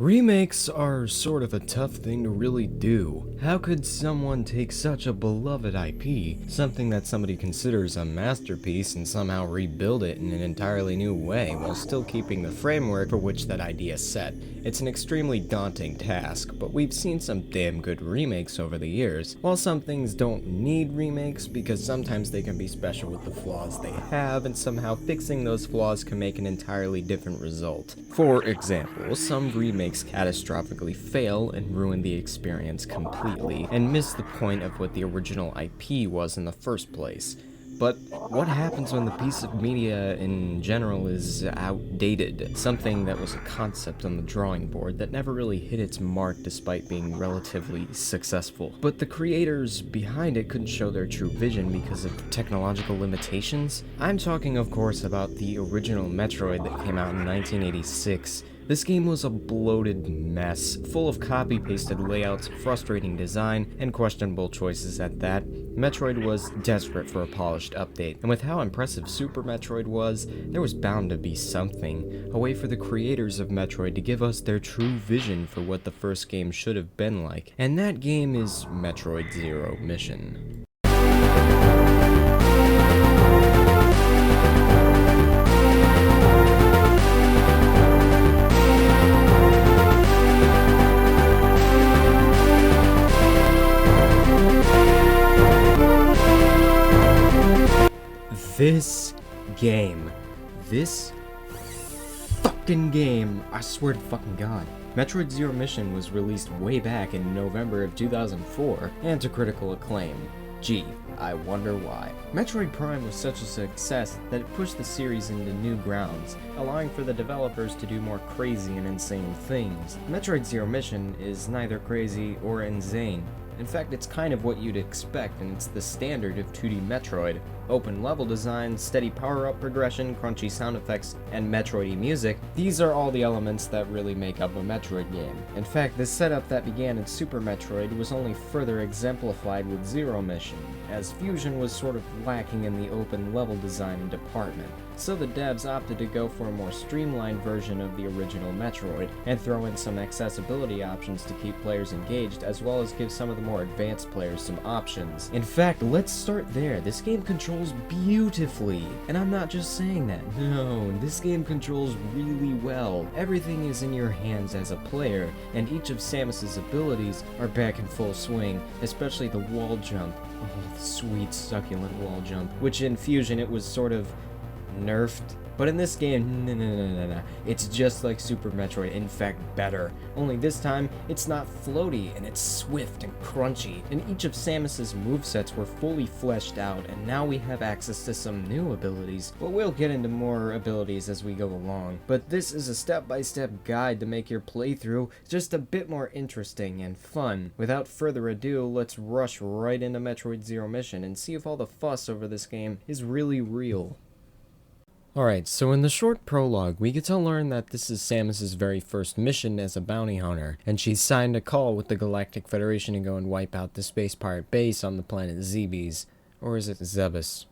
Remakes are sort of a tough thing to really do. How could someone take such a beloved IP, something that somebody considers a masterpiece, and somehow rebuild it in an entirely new way while still keeping the framework for which that idea set? It's an extremely daunting task, but we've seen some damn good remakes over the years. While some things don't need remakes because sometimes they can be special with the flaws they have, and somehow fixing those flaws can make an entirely different result. For example, some remakes catastrophically fail and ruin the experience completely, and miss the point of what the original IP was in the first place. But what happens when the piece of media in general is outdated? Something that was a concept on the drawing board that never really hit its mark despite being relatively successful. But the creators behind it couldn't show their true vision because of technological limitations? I'm talking, of course, about the original Metroid that came out in 1986. This game was a bloated mess, full of copy-pasted layouts, frustrating design, and questionable choices at that. Metroid was desperate for a polished update, and with how impressive Super Metroid was, there was bound to be something, a way for the creators of Metroid to give us their true vision for what the first game should have been like, and that game is Metroid Zero Mission. This fucking game, I swear to fucking God. Metroid Zero Mission was released way back in November of 2004, and to critical acclaim. Gee, I wonder why. Metroid Prime was such a success that it pushed the series into new grounds, allowing for the developers to do more crazy and insane things. Metroid Zero Mission is neither crazy or insane. In fact, it's kind of what you'd expect, and it's the standard of 2D Metroid. Open level design, steady power-up progression, crunchy sound effects, and Metroid-y music, these are all the elements that really make up a Metroid game. In fact, the setup that began in Super Metroid was only further exemplified with Zero Mission, as Fusion was sort of lacking in the open level design department. So the devs opted to go for a more streamlined version of the original Metroid, and throw in some accessibility options to keep players engaged, as well as give some of the more advanced players some options. In fact, let's start there. This game controls beautifully, and I'm not just saying that. No, this game controls really well. Everything is in your hands as a player, and each of Samus's abilities are back in full swing, especially the wall jump. Oh, the sweet, succulent wall jump, which in Fusion it was sort of nerfed. But in this game, no. It's just like Super Metroid, in fact better. Only this time, it's not floaty, and it's swift and crunchy. And each of Samus's movesets were fully fleshed out, and now we have access to some new abilities. But we'll get into more abilities as we go along. But this is a step-by-step guide to make your playthrough just a bit more interesting and fun. Without further ado, let's rush right into Metroid Zero Mission and see if all the fuss over this game is really real. Alright, so in the short prologue, we get to learn that this is Samus's very first mission as a bounty hunter, and she's signed a call with the Galactic Federation to go and wipe out the space pirate base on the planet Zebes. Or is it Zebes?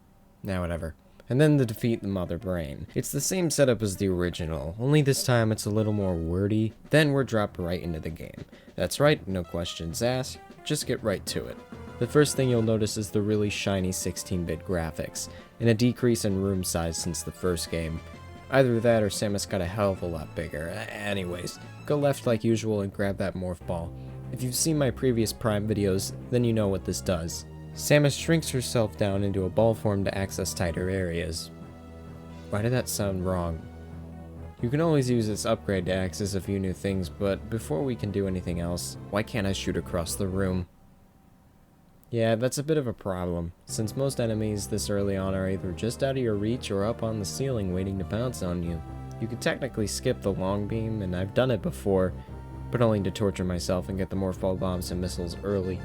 Nah, whatever. And then to defeat the Mother Brain. It's the same setup as the original, only this time it's a little more wordy. Then we're dropped right into the game. That's right, no questions asked, just get right to it. The first thing you'll notice is the really shiny 16-bit graphics, and a decrease in room size since the first game. Either that or Samus got a hell of a lot bigger. Anyways, go left like usual and grab that Morph Ball. If you've seen my previous Prime videos, then you know what this does. Samus shrinks herself down into a ball form to access tighter areas. Why did that sound wrong? You can always use this upgrade to access a few new things, but before we can do anything else, why can't I shoot across the room? Yeah, that's a bit of a problem, since most enemies this early on are either just out of your reach or up on the ceiling waiting to pounce on you. You could technically skip the long beam, and I've done it before, but only to torture myself and get the Morph Ball bombs and missiles early.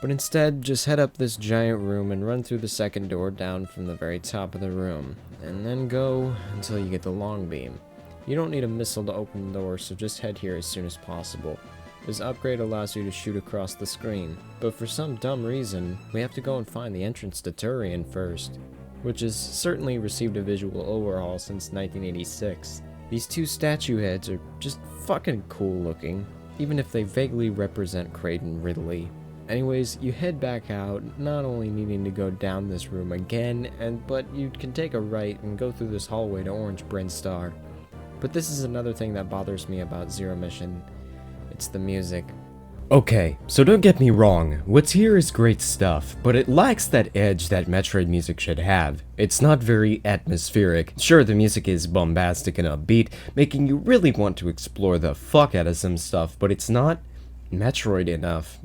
But instead, just head up this giant room and run through the second door down from the very top of the room, and then go until you get the long beam. You don't need a missile to open the door, so just head here as soon as possible. This upgrade allows you to shoot across the screen, but for some dumb reason, we have to go and find the entrance to Turian first, which has certainly received a visual overhaul since 1986. These two statue heads are just fucking cool looking, even if they vaguely represent Kraden Ridley. Anyways, you head back out, not only needing to go down this room again, but you can take a right and go through this hallway to Orange Bryn Star. But this is another thing that bothers me about Zero Mission. It's the music. Okay, so don't get me wrong, what's here is great stuff, but it lacks that edge that Metroid music should have. It's not very atmospheric. Sure, the music is bombastic and upbeat, making you really want to explore the fuck out of some stuff, but it's not Metroid enough.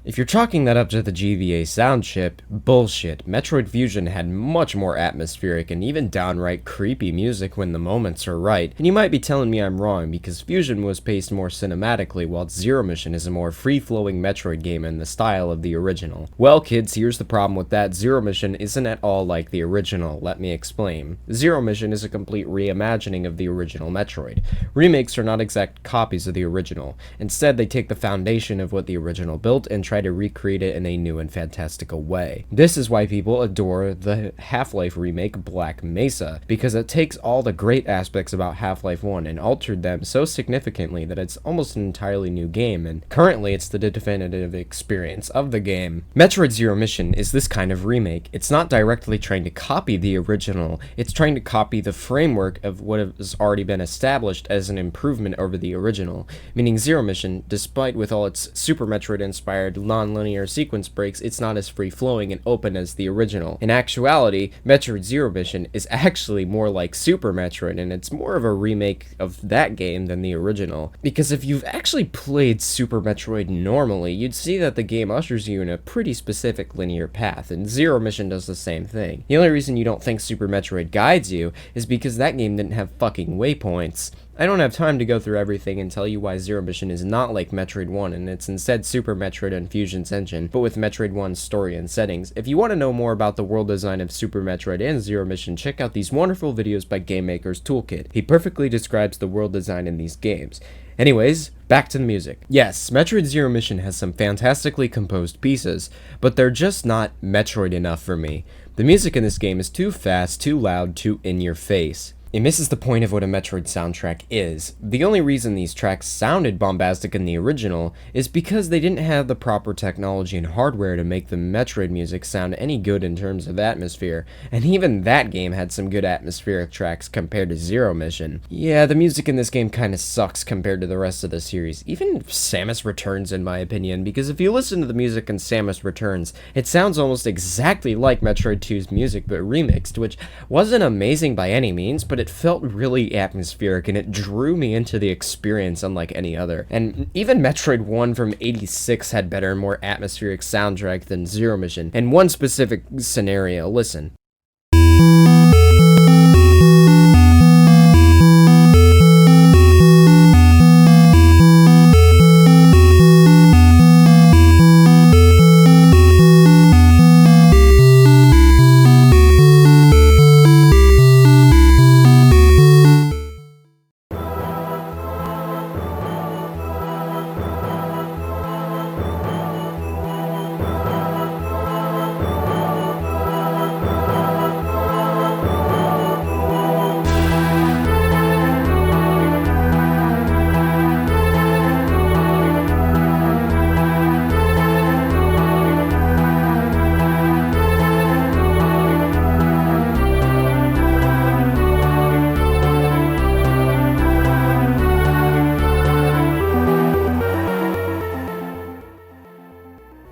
If you're chalking that up to the GBA sound chip, bullshit. Metroid Fusion had much more atmospheric and even downright creepy music when the moments are right. And you might be telling me I'm wrong, because Fusion was paced more cinematically, while Zero Mission is a more free-flowing Metroid game in the style of the original. Well kids, here's the problem with that. Zero Mission isn't at all like the original, let me explain. Zero Mission is a complete reimagining of the original Metroid. Remakes are not exact copies of the original. Instead, they take the foundation of what the original built and try to recreate it in a new and fantastical way. This is why people adore the Half-Life remake Black Mesa, because it takes all the great aspects about Half-Life 1 and altered them so significantly that it's almost an entirely new game, and currently it's the definitive experience of the game. Metroid Zero Mission is this kind of remake. It's not directly trying to copy the original, it's trying to copy the framework of what has already been established as an improvement over the original, meaning Zero Mission, despite with all its Super Metroid inspired non-linear sequence breaks, it's not as free-flowing and open as the original. In actuality, Metroid Zero Mission is actually more like Super Metroid, and it's more of a remake of that game than the original. Because if you've actually played Super Metroid normally, you'd see that the game ushers you in a pretty specific linear path, and Zero Mission does the same thing. The only reason you don't think Super Metroid guides you is because that game didn't have fucking waypoints. I don't have time to go through everything and tell you why Zero Mission is not like Metroid 1 and it's instead Super Metroid and Fusion's engine, but with Metroid 1's story and settings. If you want to know more about the world design of Super Metroid and Zero Mission, check out these wonderful videos by Game Maker's Toolkit. He perfectly describes the world design in these games. Anyways, back to the music. Yes, Metroid Zero Mission has some fantastically composed pieces, but they're just not Metroid enough for me. The music in this game is too fast, too loud, too in your face. It misses the point of what a Metroid soundtrack is. The only reason these tracks sounded bombastic in the original is because they didn't have the proper technology and hardware to make the Metroid music sound any good in terms of atmosphere, and even that game had some good atmospheric tracks compared to Zero Mission. Yeah, the music in this game kinda sucks compared to the rest of the series, even Samus Returns in my opinion, because if you listen to the music in Samus Returns, it sounds almost exactly like Metroid 2's music but remixed, which wasn't amazing by any means, but it felt really atmospheric and it drew me into the experience unlike any other. And even Metroid 1 from '86 had better and more atmospheric soundtrack than Zero Mission. And one specific scenario, listen.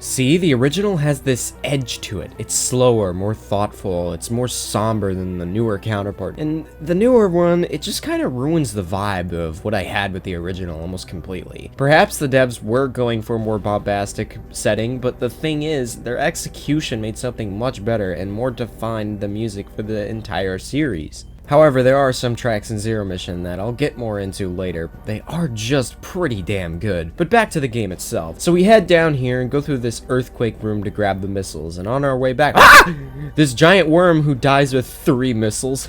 See, the original has this edge to it. It's slower, more thoughtful, it's more somber than the newer counterpart. And the newer one, it just kind of ruins the vibe of what I had with the original almost completely. Perhaps the devs were going for a more bombastic setting, but the thing is, their execution made something much better and more defined the music for the entire series. However, there are some tracks in Zero Mission that I'll get more into later. They are just pretty damn good. But back to the game itself. So we head down here and go through this earthquake room to grab the missiles, and on our way back, this giant worm who dies with 3 missiles.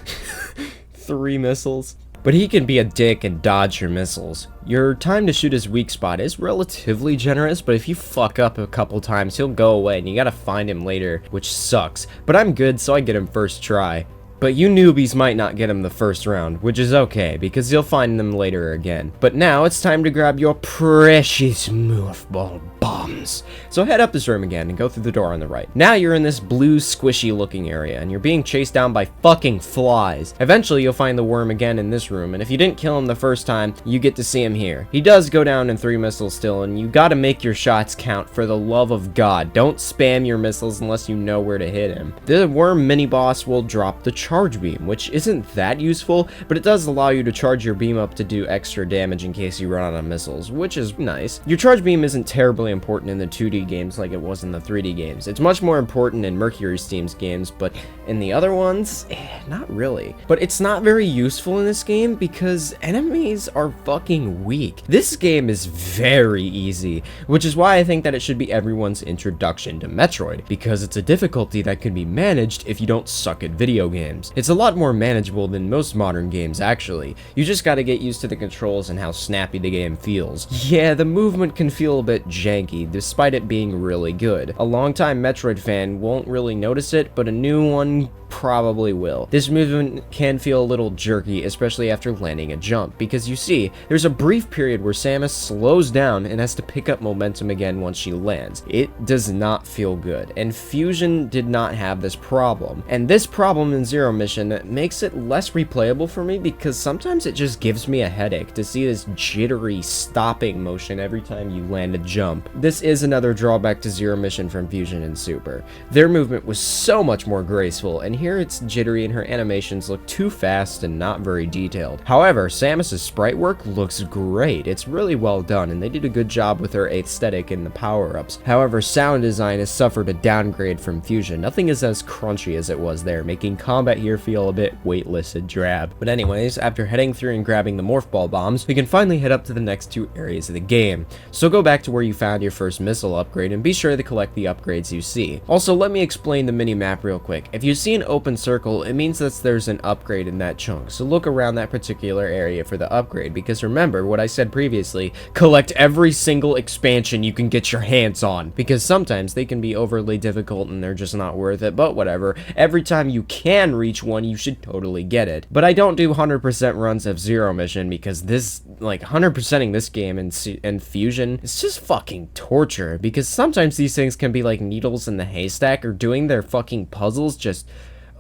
3 missiles. But he can be a dick and dodge your missiles. Your time to shoot his weak spot is relatively generous, but if you fuck up a couple times, he'll go away and you gotta find him later, which sucks. But I'm good, so I get him first try. But you newbies might not get them the first round, which is okay, because you'll find them later again. But now it's time to grab your precious Morph Ball bombs. So head up this room again and go through the door on the right. Now you're in this blue squishy looking area, and you're being chased down by fucking flies. Eventually you'll find the worm again in this room, and if you didn't kill him the first time, you get to see him here. He does go down in 3 missiles still, and you gotta make your shots count for the love of God. Don't spam your missiles unless you know where to hit him. The worm mini boss will drop the charge beam, which isn't that useful, but it does allow you to charge your beam up to do extra damage in case you run out of missiles, which is nice. Your charge beam isn't terribly important in the 2D games like it was in the 3D games. It's much more important in Mercury Steam's games, but in the other ones, not really. But it's not very useful in this game because enemies are fucking weak. This game is very easy, which is why I think that it should be everyone's introduction to Metroid, because it's a difficulty that can be managed if you don't suck at video games. It's a lot more manageable than most modern games, actually. You just gotta get used to the controls and how snappy the game feels. Yeah, the movement can feel a bit janky, despite it being really good. A longtime Metroid fan won't really notice it, but a new one probably will. This movement can feel a little jerky, especially after landing a jump, because you see, there's a brief period where Samus slows down and has to pick up momentum again once she lands. It does not feel good, and Fusion did not have this problem. And this problem in Zero Mission makes it less replayable for me because sometimes it just gives me a headache to see this jittery stopping motion every time you land a jump. This is another drawback to Zero Mission from Fusion and Super. Their movement was so much more graceful, and here it's jittery and her animations look too fast and not very detailed. However, Samus's sprite work looks great. It's really well done, and they did a good job with her aesthetic and the power-ups. However, sound design has suffered a downgrade from Fusion. Nothing is as crunchy as it was there, making combat here feel a bit weightless and drab. But anyways, after heading through and grabbing the Morph Ball bombs, we can finally head up to the next 2 areas of the game. So go back to where you found your first missile upgrade and be sure to collect the upgrades you see. Also, let me explain the mini-map real quick. If you see an open circle, it means that there's an upgrade in that chunk, so look around that particular area for the upgrade, because remember what I said previously, collect every single expansion you can get your hands on, because sometimes they can be overly difficult and they're just not worth it, but whatever. Every time you can reach one, you should totally get it. But I don't do 100% runs of Zero Mission, because this, like, 100%ing this game and Fusion, it's just fucking torture, because sometimes these things can be like needles in the haystack, or doing their fucking puzzles just,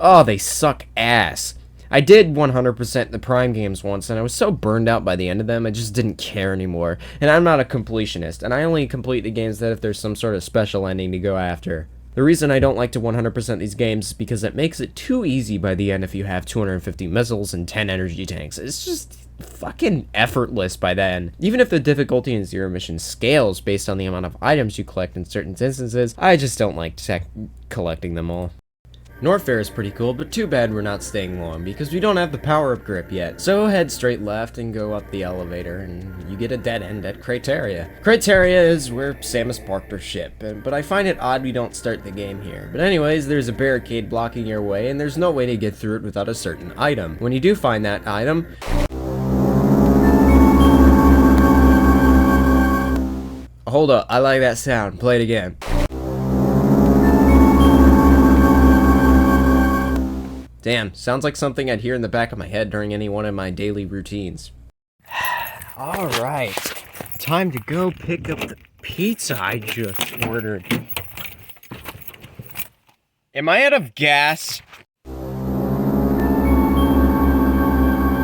oh, they suck ass. I did 100% the Prime games once, and I was so burned out by the end of them, I just didn't care anymore. And I'm not a completionist, and I only complete the games that if there's some sort of special ending to go after. The reason I don't like to 100% these games is because it makes it too easy by the end if you have 250 missiles and 10 energy tanks. It's just fucking effortless by then. Even if the difficulty in Zero Mission scales based on the amount of items you collect in certain instances, I just don't like collecting them all. Norfair is pretty cool, but too bad we're not staying long because we don't have the power-up grip yet. So head straight left and go up the elevator and you get a dead end at Criteria. Criteria is where Samus parked her ship, but I find it odd we don't start the game here. But anyways, there's a barricade blocking your way and there's no way to get through it without a certain item. When you do find that item, hold up, I like that sound. Play it again. Damn, sounds like something I'd hear in the back of my head during any one of my daily routines. Alright, time to go pick up the pizza I just ordered. Am I out of gas?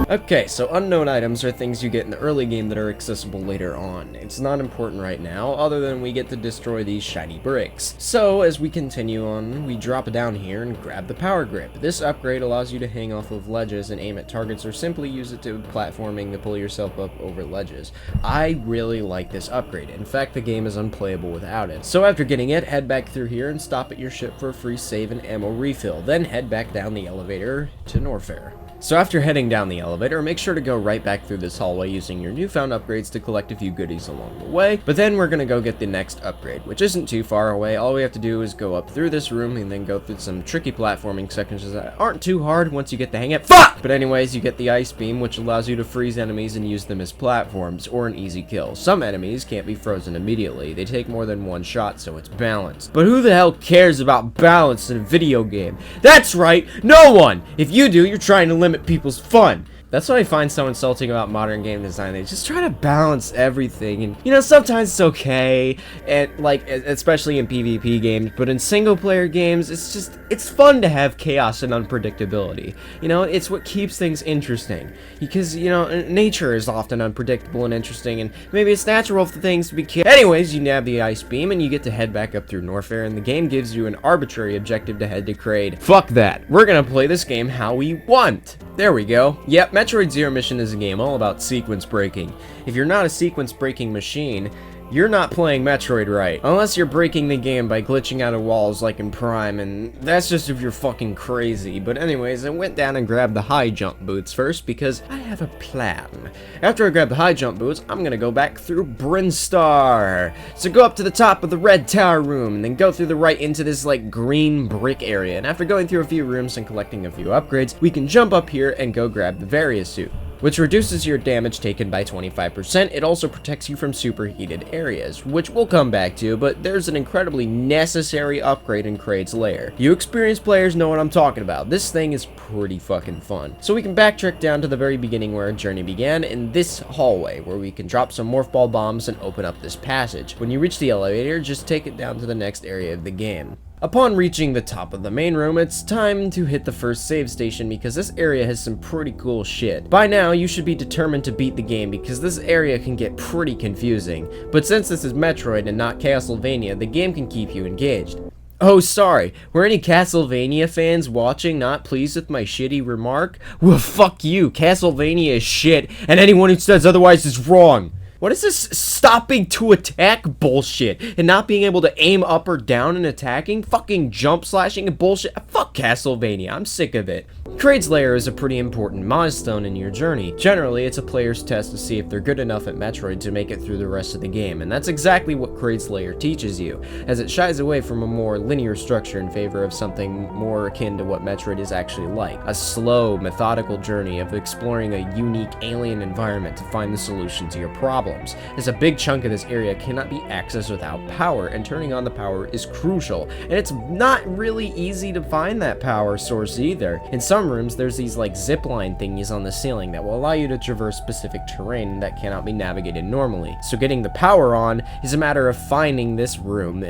Okay, so unknown items are things you get in the early game that are accessible later on. It's not important right now, other than we get to destroy these shiny bricks. So, as we continue on, we drop down here and grab the power grip. This upgrade allows you to hang off of ledges and aim at targets, or simply use it to platforming to pull yourself up over ledges. I really like this upgrade. In fact, the game is unplayable without it. So after getting it, head back through here and stop at your ship for a free save and ammo refill. Then head back down the elevator to Norfair. So after heading down the elevator, make sure to go right back through this hallway using your newfound upgrades to collect a few goodies along the way. But then we're gonna go get the next upgrade, which isn't too far away. All we have to do is go up through this room and then go through some tricky platforming sections that aren't too hard once you get the hang of it. Fuck! But anyways, you get the ice beam, which allows you to freeze enemies and use them as platforms, or an easy kill. Some enemies can't be frozen immediately. They take more than one shot, so it's balanced. But who the hell cares about balance in a video game? That's right, no one! If you do, you're trying to limit people's fun. That's what I find so insulting about modern game design. They just try to balance everything, and you know, sometimes it's okay, and like, especially in PvP games, but in single player games, it's fun to have chaos and unpredictability. You know, it's what keeps things interesting, because, you know, nature is often unpredictable and interesting, and maybe it's natural for things to be killed. Anyways, you nab the ice beam, and you get to head back up through Norfair, and the game gives you an arbitrary objective to head to Kraid. Fuck that. We're gonna play this game how we want. There we go. Yep, Metroid Zero Mission is a game all about sequence breaking. If you're not a sequence breaking machine, you're not playing Metroid right. Unless you're breaking the game by glitching out of walls like in Prime, and that's just if you're fucking crazy. But anyways, I went down and grabbed the high jump boots first because I have a plan. After I grab the high jump boots, I'm gonna go back through Brinstar. So go up to the top of the red tower room, and then go through the right into this like green brick area. And after going through a few rooms and collecting a few upgrades, we can jump up here and go grab the Varia suit, which reduces your damage taken by 25%. It also protects you from superheated areas, which we'll come back to, but there's an incredibly necessary upgrade in Kraid's lair. You experienced players know what I'm talking about. This thing is pretty fucking fun. So we can backtrack down to the very beginning where our journey began, in this hallway, where we can drop some Morph Ball bombs and open up this passage. When you reach the elevator, just take it down to the next area of the game. Upon reaching the top of the main room, it's time to hit the first save station because this area has some pretty cool shit. By now, you should be determined to beat the game because this area can get pretty confusing. But since this is Metroid and not Castlevania, the game can keep you engaged. Oh, sorry, were any Castlevania fans watching not pleased with my shitty remark? Well, fuck you, Castlevania is shit, and anyone who says otherwise is wrong. What is this stopping to attack bullshit and not being able to aim up or down and attacking? Fucking jump slashing and bullshit. Fuck Castlevania, I'm sick of it. Kraid's lair is a pretty important milestone in your journey. Generally, it's a player's test to see if they're good enough at Metroid to make it through the rest of the game, and that's exactly what Kraid's lair teaches you, as it shies away from a more linear structure in favor of something more akin to what Metroid is actually like. A slow, methodical journey of exploring a unique alien environment to find the solution to your problem. As a big chunk of this area cannot be accessed without power, and turning on the power is crucial, and it's not really easy to find that power source either. In some rooms, there's these like zipline thingies on the ceiling that will allow you to traverse specific terrain that cannot be navigated normally. So getting the power on is a matter of finding this room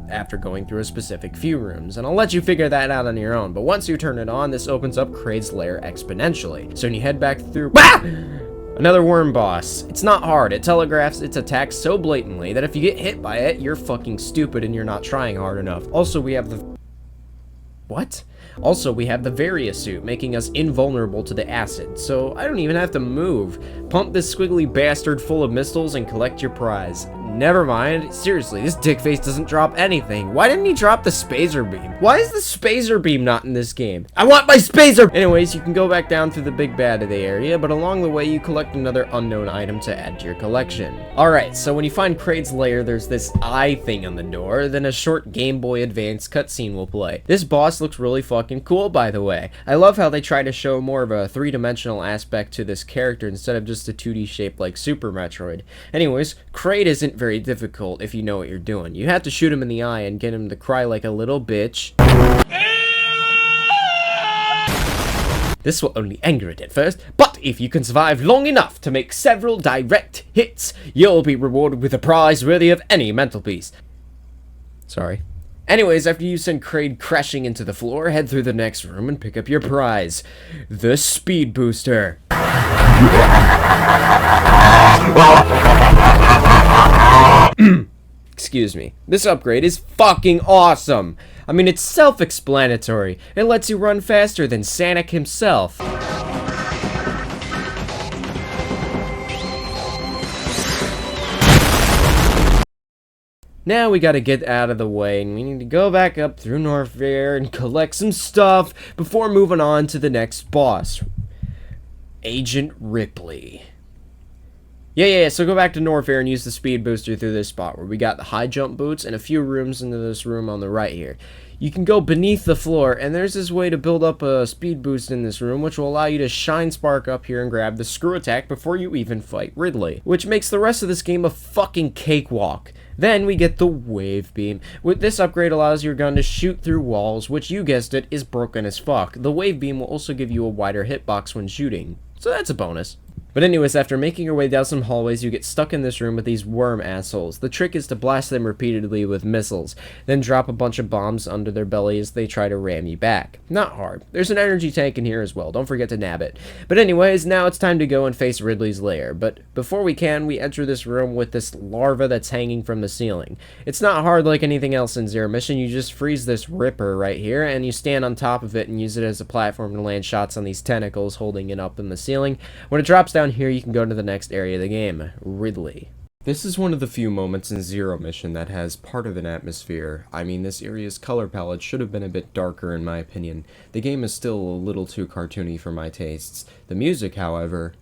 after going through a specific few rooms, and I'll let you figure that out on your own. But once you turn it on, this opens up Kraid's lair exponentially. So when you head back through another worm boss. It's not hard. It telegraphs its attacks so blatantly that if you get hit by it, you're fucking stupid and you're not trying hard enough. Also, we have the... What? Also, we have the Varia suit, making us invulnerable to the acid, so I don't even have to move. Pump this squiggly bastard full of missiles and collect your prize. Never mind. Seriously, this dickface doesn't drop anything. Why didn't he drop the Spazer Beam? Why is the Spazer Beam not in this game? I want my Spazer! Anyways, you can go back down through the big bad of the area, but along the way you collect another unknown item to add to your collection. Alright, so when you find Kraid's lair, there's this eye thing on the door, then a short Game Boy Advance cutscene will play. This boss looks really fucking cool, by the way. I love how they try to show more of a three-dimensional aspect to this character instead of just a 2D shape like Super Metroid. Anyways, Kraid isn't very difficult if you know what you're doing. You have to shoot him in the eye and get him to cry like a little bitch. This will only anger it at first, but if you can survive long enough to make several direct hits, you'll be rewarded with a prize worthy of any mental piece. Sorry. Anyways, after you send Kraid crashing into the floor, head through the next room and pick up your prize. The Speed Booster. Excuse me. This upgrade is fucking awesome. I mean, it's self-explanatory. It lets you run faster than Sonic himself. Now we gotta get out of the way, and we need to go back up through Norfair and collect some stuff before moving on to the next boss. Agent Ripley. Yeah, so go back to Norfair and use the speed booster through this spot where we got the high jump boots and a few rooms into this room on the right here. You can go beneath the floor, and there's this way to build up a speed boost in this room, which will allow you to shine spark up here and grab the screw attack before you even fight Ridley, which makes the rest of this game a fucking cakewalk. Then we get the wave beam. With this upgrade allows your gun to shoot through walls, which you guessed it, is broken as fuck. The wave beam will also give you a wider hitbox when shooting, so that's a bonus. But anyways, after making your way down some hallways, you get stuck in this room with these worm assholes. The trick is to blast them repeatedly with missiles, then drop a bunch of bombs under their belly as they try to ram you back. Not hard. There's an energy tank in here as well, don't forget to nab it. But anyways, now it's time to go and face Ridley's lair. But before we can, we enter this room with this larva that's hanging from the ceiling. It's not hard like anything else in Zero Mission, you just freeze this ripper right here, and you stand on top of it and use it as a platform to land shots on these tentacles holding it up in the ceiling. When it drops down here, you can go to the next area of the game, Ridley. This is one of the few moments in Zero Mission that has part of an atmosphere. I mean, this area's color palette should have been a bit darker in my opinion. The game is still a little too cartoony for my tastes. The music, however,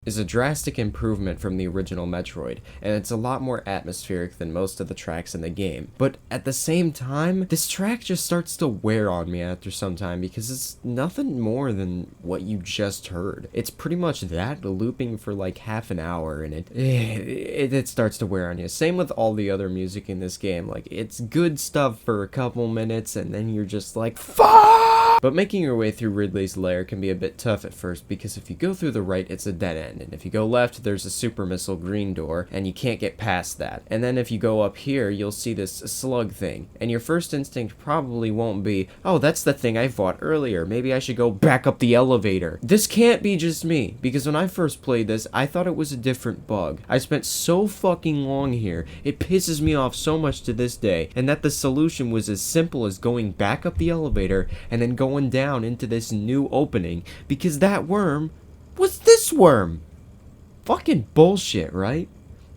is a drastic improvement from the original Metroid, and it's a lot more atmospheric than most of the tracks in the game. But at the same time, this track just starts to wear on me after some time because it's nothing more than what you just heard. It's pretty much that looping for like half an hour, and it starts to wear on you. Same with all the other music in this game. Like, it's good stuff for a couple minutes, and then you're just like, fuck! But making your way through Ridley's lair can be a bit tough at first, because if you go through the right, it's a dead end, and if you go left, there's a super missile green door, and you can't get past that. And then if you go up here, you'll see this slug thing, and your first instinct probably won't be, oh, that's the thing I fought earlier, maybe I should go back up the elevator. This can't be just me, because when I first played this, I thought it was a different bug. I spent so fucking long here, it pisses me off so much to this day, and that the solution was as simple as going back up the elevator, and then going down into this new opening, because that worm was this worm. Fucking bullshit, right?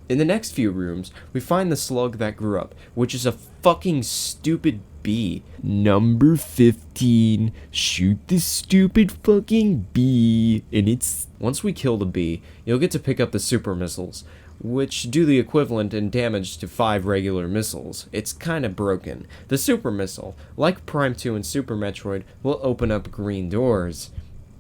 In the next few rooms, we find the slug that grew up, which is a fucking stupid bee. Number 15, shoot this stupid fucking bee. And it's... Once we kill the bee, you'll get to pick up the super missiles, which do the equivalent in damage to 5 regular missiles. It's kinda broken. The super missile, like Prime 2 and Super Metroid, will open up green doors.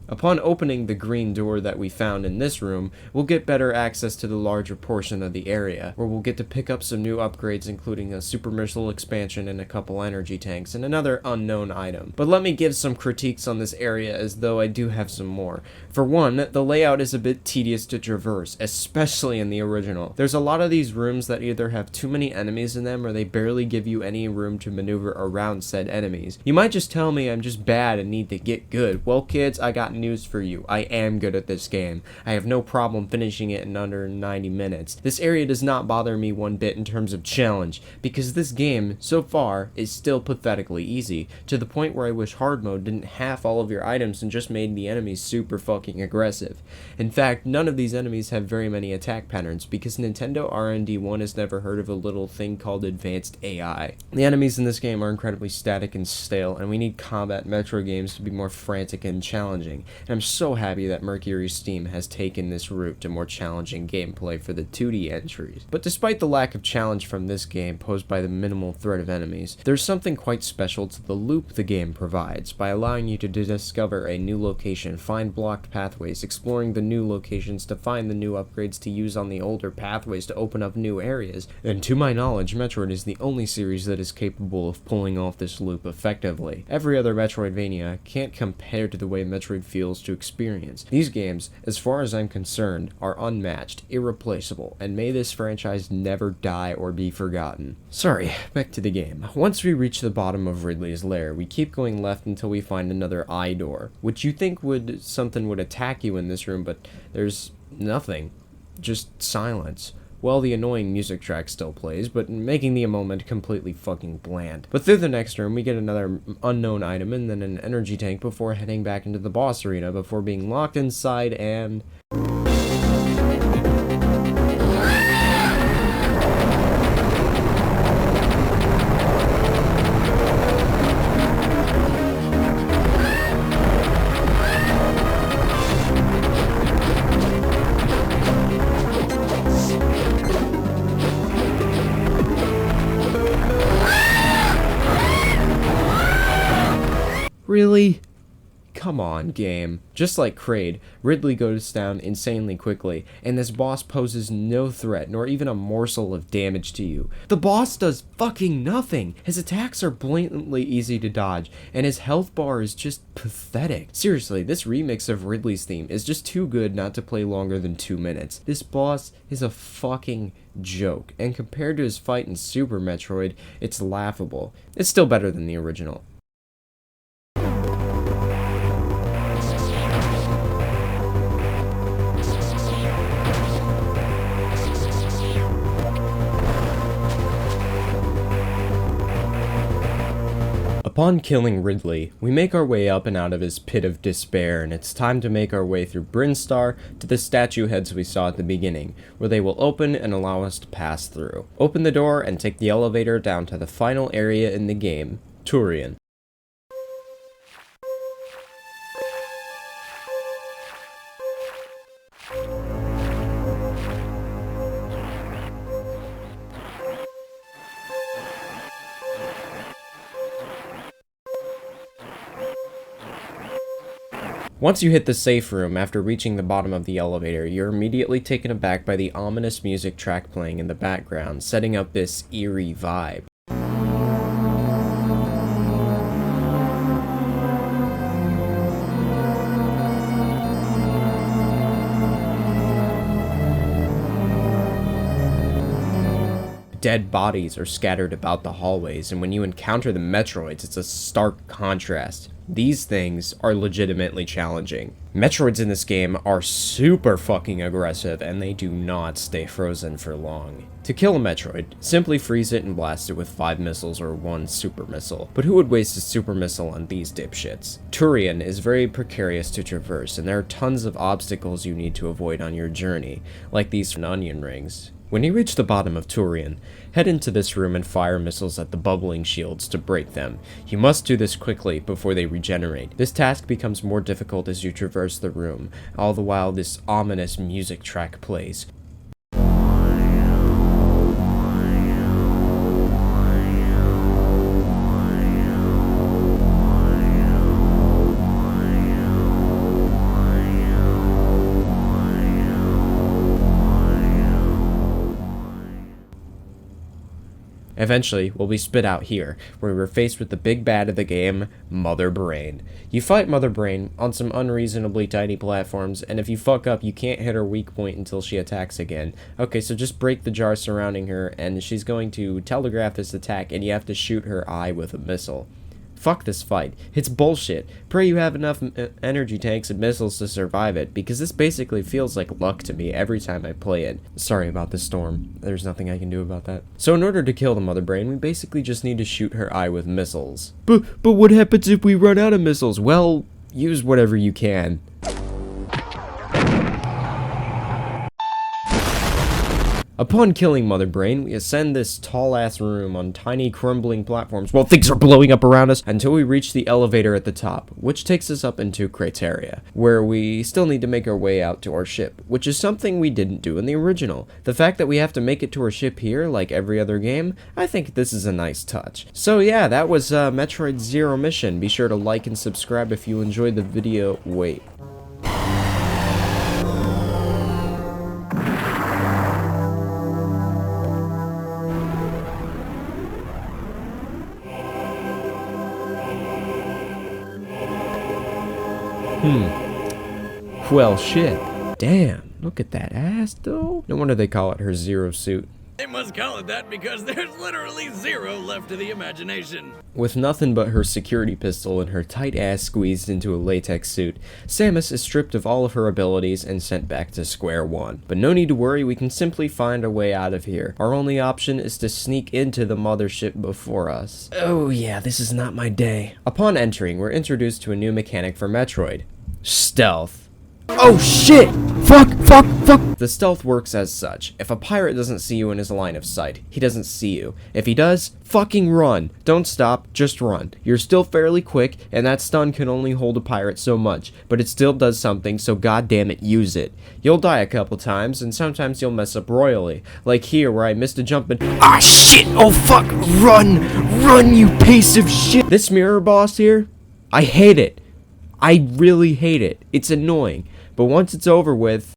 Upon opening the green door that we found in this room, we'll get better access to the larger portion of the area, where we'll get to pick up some new upgrades including a super missile expansion and a couple energy tanks and another unknown item. But let me give some critiques on this area as though I do have some more. For one, the layout is a bit tedious to traverse, especially in the original. There's a lot of these rooms that either have too many enemies in them or they barely give you any room to maneuver around said enemies. You might just tell me I'm just bad and need to get good. Well kids, I got news for you. I am good at this game. I have no problem finishing it in under 90 minutes. This area does not bother me one bit in terms of challenge, because this game, so far, is still pathetically easy, to the point where I wish hard mode didn't half all of your items and just made the enemies super fucking aggressive. In fact, none of these enemies have very many attack patterns, because Nintendo R&D1 has never heard of a little thing called advanced AI. The enemies in this game are incredibly static and stale, and we need combat Metroid games to be more frantic and challenging. And I'm so happy that Mercury Steam has taken this route to more challenging gameplay for the 2D entries. But despite the lack of challenge from this game posed by the minimal threat of enemies, there's something quite special to the loop the game provides by allowing you to discover a new location, find blocked pathways, exploring the new locations to find the new upgrades to use on the older pathways to open up new areas. And to my knowledge, Metroid is the only series that is capable of pulling off this loop effectively. Every other Metroidvania can't compare to the way Metroid feels to experience. These games, as far as I'm concerned, are unmatched, irreplaceable, and may this franchise never die or be forgotten. Sorry, back to the game. Once we reach the bottom of Ridley's lair, we keep going left until we find another eye door, which you think something would attack you in this room, but there's nothing. Just silence. Well, the annoying music track still plays, but making the moment completely fucking bland. But through the next room, we get another unknown item and then an energy tank before heading back into the boss arena before being locked inside and... Really? Come on, game. Just like Kraid, Ridley goes down insanely quickly, and this boss poses no threat, nor even a morsel of damage to you. The boss does fucking nothing! His attacks are blatantly easy to dodge, and his health bar is just pathetic. Seriously, this remix of Ridley's theme is just too good not to play longer than 2 minutes. This boss is a fucking joke, and compared to his fight in Super Metroid, it's laughable. It's still better than the original. Upon killing Ridley, we make our way up and out of his pit of despair, and it's time to make our way through Brinstar to the statue heads we saw at the beginning, where they will open and allow us to pass through. Open the door and take the elevator down to the final area in the game, Turian. Once you hit the safe room after reaching the bottom of the elevator, you're immediately taken aback by the ominous music track playing in the background, setting up this eerie vibe. Dead bodies are scattered about the hallways, and when you encounter the Metroids, it's a stark contrast. These things are legitimately challenging. Metroids in this game are super fucking aggressive, and they do not stay frozen for long. To kill a Metroid, simply freeze it and blast it with 5 missiles or 1 super missile. But who would waste a super missile on these dipshits? Turian is very precarious to traverse, and there are tons of obstacles you need to avoid on your journey, like these onion rings. When you reach the bottom of Turian, head into this room and fire missiles at the bubbling shields to break them. You must do this quickly before they regenerate. This task becomes more difficult as you traverse the room, all the while this ominous music track plays. Eventually, we'll be spit out here, where we're faced with the big bad of the game, Mother Brain. You fight Mother Brain on some unreasonably tiny platforms, and if you fuck up, you can't hit her weak point until she attacks again. Okay, so just break the jar surrounding her, and she's going to telegraph this attack, and you have to shoot her eye with a missile. Fuck this fight. It's bullshit. Pray you have enough energy tanks and missiles to survive it, because this basically feels like luck to me every time I play it. Sorry about the storm. There's nothing I can do about that. So in order to kill the Mother Brain, we basically just need to shoot her eye with missiles. But what happens if we run out of missiles? Well, use whatever you can. Upon killing Mother Brain, we ascend this tall-ass room on tiny crumbling platforms while things are blowing up around us until we reach the elevator at the top, which takes us up into Crateria, where we still need to make our way out to our ship, which is something we didn't do in the original. The fact that we have to make it to our ship here, like every other game, I think this is a nice touch. So yeah, that was Metroid Zero Mission. Be sure to like and subscribe if you enjoyed the video. Wait. Well, shit. Damn, look at that ass, though. No wonder they call it her Zero Suit. They must call it that because there's literally zero left to the imagination. With nothing but her security pistol and her tight ass squeezed into a latex suit, Samus is stripped of all of her abilities and sent back to square one. But no need to worry, we can simply find a way out of here. Our only option is to sneak into the mothership before us. Oh yeah, this is not my day. Upon entering, we're introduced to a new mechanic for Metroid: stealth. Oh shit! Fuck! The stealth works as such. If a pirate doesn't see you in his line of sight, he doesn't see you. If he does, fucking run. Don't stop, just run. You're still fairly quick, and that stun can only hold a pirate so much, but it still does something, so goddammit, use it. You'll die a couple times, and sometimes you'll mess up royally. Like here, where I missed a jump and— ah shit! Oh fuck! Run! Run, you piece of shit! This mirror boss here, I hate it. I really hate it. It's annoying. But once it's over with—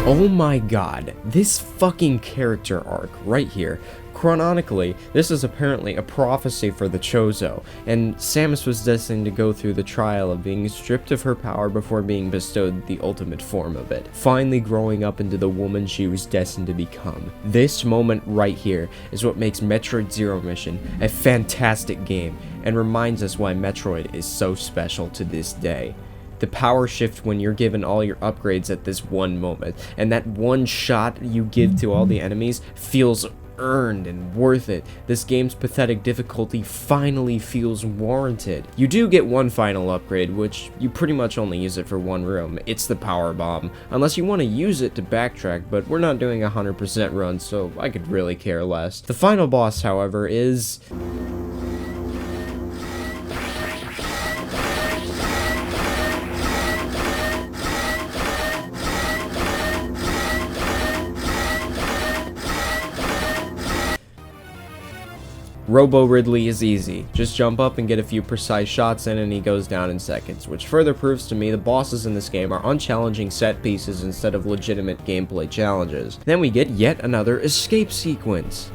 oh my god, this fucking character arc right here. Chronologically, this is apparently a prophecy for the Chozo, and Samus was destined to go through the trial of being stripped of her power before being bestowed the ultimate form of it, finally growing up into the woman she was destined to become. This moment right here is what makes Metroid Zero Mission a fantastic game, and reminds us why Metroid is so special to this day. The power shift when you're given all your upgrades at this one moment, and that one shot you give to all the enemies feels earned and worth it. This game's pathetic difficulty finally feels warranted. You do get one final upgrade, which you pretty much only use it for one room. It's the power bomb, unless you want to use it to backtrack, but we're not doing a 100% run, so I could really care less. The final boss, however, is— Robo Ridley is easy. Just jump up and get a few precise shots in and he goes down in seconds, which further proves to me the bosses in this game are unchallenging set pieces instead of legitimate gameplay challenges. Then we get yet another escape sequence.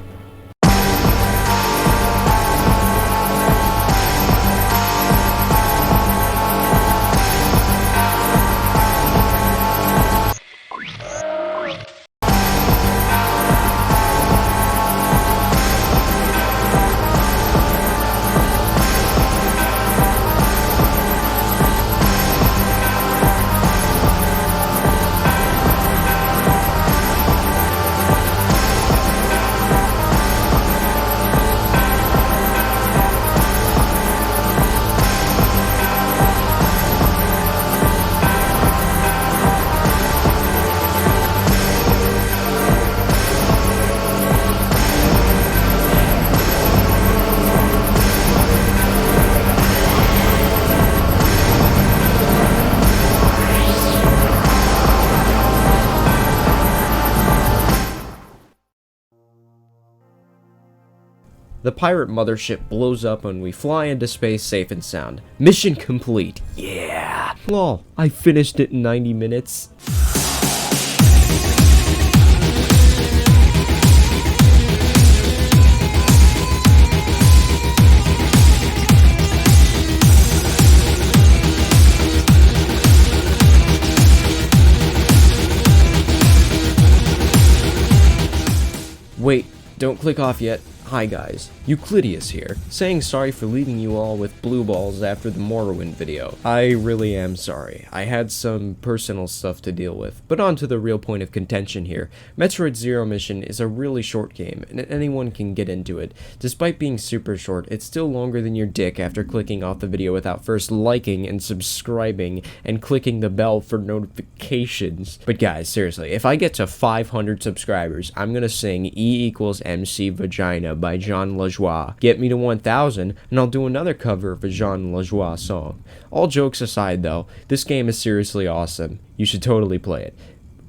The pirate mothership blows up and we fly into space safe and sound. Mission complete. Yeah. Lol, I finished it in 90 minutes. Wait, don't click off yet. Hi guys, Euclideus here, saying sorry for leaving you all with blue balls after the Morrowind video. I really am sorry. I had some personal stuff to deal with. But on to the real point of contention here. Metroid Zero Mission is a really short game, and anyone can get into it. Despite being super short, it's still longer than your dick after clicking off the video without first liking and subscribing and clicking the bell for notifications. But guys, seriously, if I get to 500 subscribers, I'm gonna sing E = MC Vagina by Jean Lajoie. Get me to 1,000 and I'll do another cover of a Jean Lajoie song. All jokes aside though, this game is seriously awesome. You should totally play it.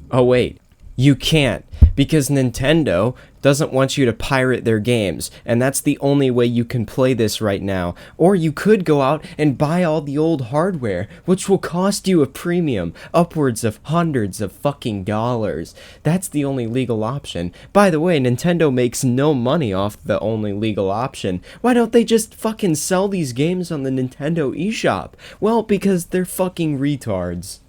Oh wait, you can't, because Nintendo doesn't want you to pirate their games, and that's the only way you can play this right now. Or you could go out and buy all the old hardware, which will cost you a premium, upwards of hundreds of fucking dollars. That's the only legal option. By the way, Nintendo makes no money off the only legal option. Why don't they just fucking sell these games on the Nintendo eShop? Well, because they're fucking retards.